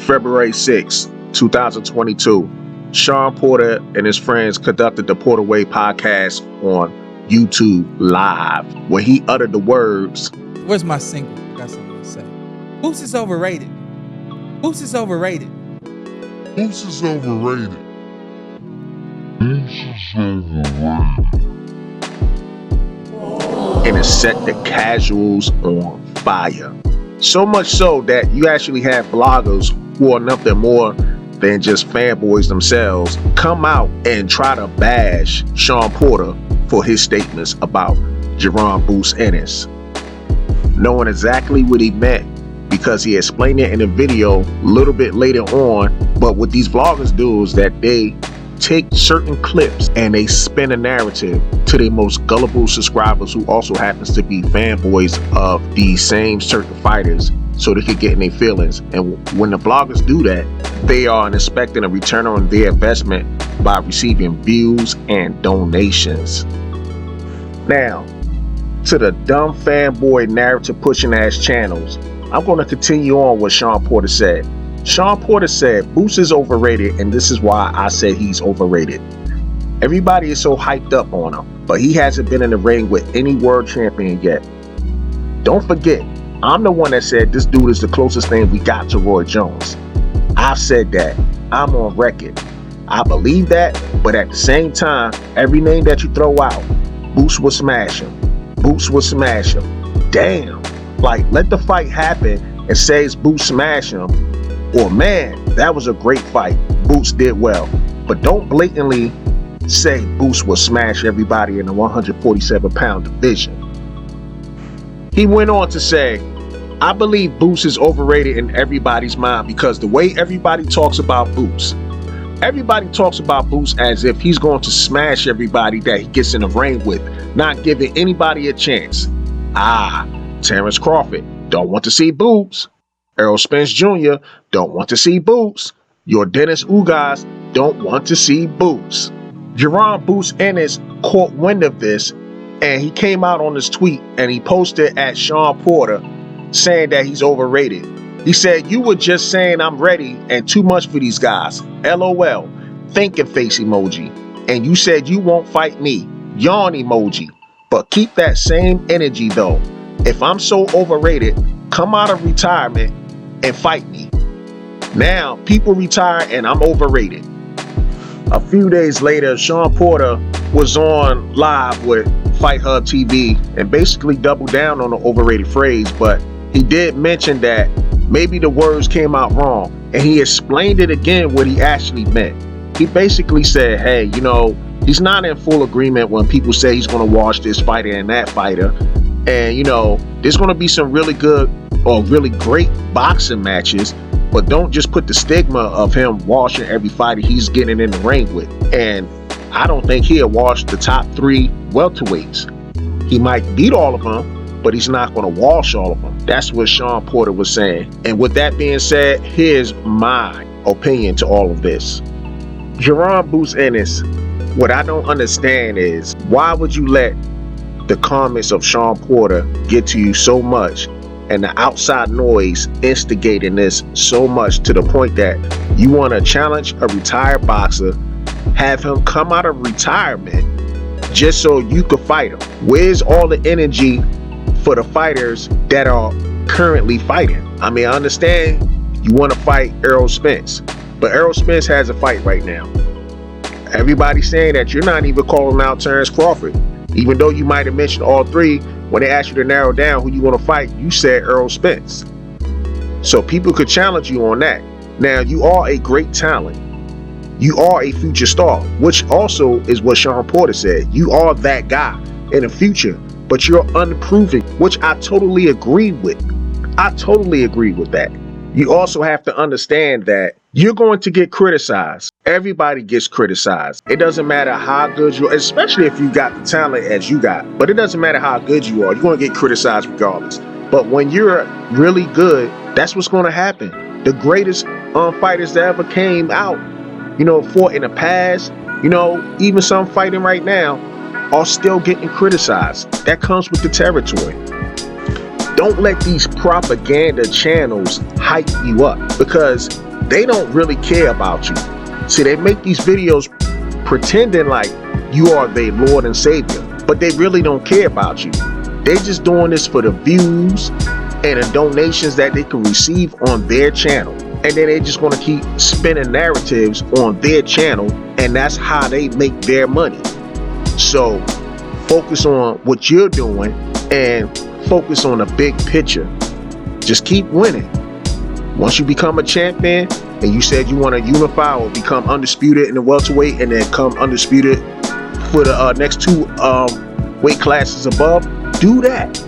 February 6, 2022, Shawn Porter and his friends conducted the Porter Way podcast on YouTube Live, where he uttered the words, "Where's my single? I got something to say. Boots is overrated. Boots is overrated. Boots is overrated. Boots is overrated." And it set the casuals on fire. So much so that you actually have bloggers who are nothing more than just fanboys themselves come out and try to bash Shawn Porter for his statements about Jerron Boots Ennis, knowing exactly what he meant because he explained it in a video a little bit later on. But what these bloggers do is that they take certain clips and they spin a narrative to their most gullible subscribers who also happens to be fanboys of these same certain fighters, so they could get in their feelings. And when the bloggers do that, they are expecting a return on their investment by receiving views and donations. Now, to the dumb fanboy narrative pushing ass channels, I'm going to continue on what Shawn Porter said. Shawn Porter said Boots is overrated, and this is why I said he's overrated. Everybody is so hyped up on him, but he hasn't been in the ring with any world champion yet. Don't forget, I'm the one that said this dude is the closest thing we got to Roy Jones. I've said that. I'm on record. I believe that, but at the same time, every name that you throw out, Boots will smash him. Boots will smash him. Damn. Like, let the fight happen and say it's Boots smash him. Or, man, that was a great fight. Boots did well. But don't blatantly say Boots will smash everybody in the 147-pound division. He went on to say, I believe Boots is overrated in everybody's mind because the way everybody talks about Boots, everybody talks about Boots as if he's going to smash everybody that he gets in the ring with, not giving anybody a chance. Terrence Crawford, don't want to see Boots. Errol Spence Jr., don't want to see Boots. Your Dennis Ugas, don't want to see Boots. Jerron Boots Ennis caught wind of this, and he came out on his tweet and he posted at Shawn Porter saying that he's overrated. He said, you were just saying I'm ready and too much for these guys. LOL. Thinking face emoji. And you said you won't fight me. Yawn emoji. But keep that same energy though. If I'm so overrated, come out of retirement and fight me. Now people retire and I'm overrated. A few days later, Shawn Porter was on live with Fight Hub TV and basically doubled down on the overrated phrase, but he did mention that maybe the words came out wrong, and he explained it again what he actually meant. He basically said, hey, he's not in full agreement when people say he's going to wash this fighter and that fighter, and there's going to be some really good or really great boxing matches, but don't just put the stigma of him washing every fighter he's getting in the ring with. And I don't think he'll wash the top 3 welterweights. He might beat all of them, but he's not going to wash all of them. That's what Shawn Porter was saying. And with that being said, here's my opinion to all of this. Jerron Boots Ennis, what I don't understand is, why would you let the comments of Shawn Porter get to you so much, and the outside noise instigating this so much to the point that you want to challenge a retired boxer, have him come out of retirement just so you could fight him? Where's all the energy for the fighters that are currently fighting? I mean, I understand you want to fight Errol Spence, but Errol Spence has a fight right now. Everybody's saying that you're not even calling out Terrence Crawford, even though you might have mentioned all 3. When they asked you to narrow down who you want to fight, you said Errol Spence. So people could challenge you on that. Now, you are a great talent. You are a future star, which also is what Shawn Porter said. You are that guy in the future, but you're unproven, which I totally agree with. I totally agree with that. You also have to understand that you're going to get criticized. Everybody gets criticized. It doesn't matter how good you are, especially if you got the talent as you got, but it doesn't matter how good you are. You're going to get criticized regardless. But when you're really good, that's what's going to happen. The greatest fighters that ever came out, fought in the past, even some fighting right now, are still getting criticized. That comes with the territory. Don't let these propaganda channels hype you up, because they don't really care about you. See, they make these videos pretending like you are their Lord and Savior, but they really don't care about you. They just doing this for the views and the donations that they can receive on their channel. And then they just gonna keep spinning narratives on their channel, and that's how they make their money. So focus on what you're doing and focus on the big picture. Just keep winning. Once you become a champion and you said you want to unify or become undisputed in the welterweight and then come undisputed for the next two weight classes above, do that.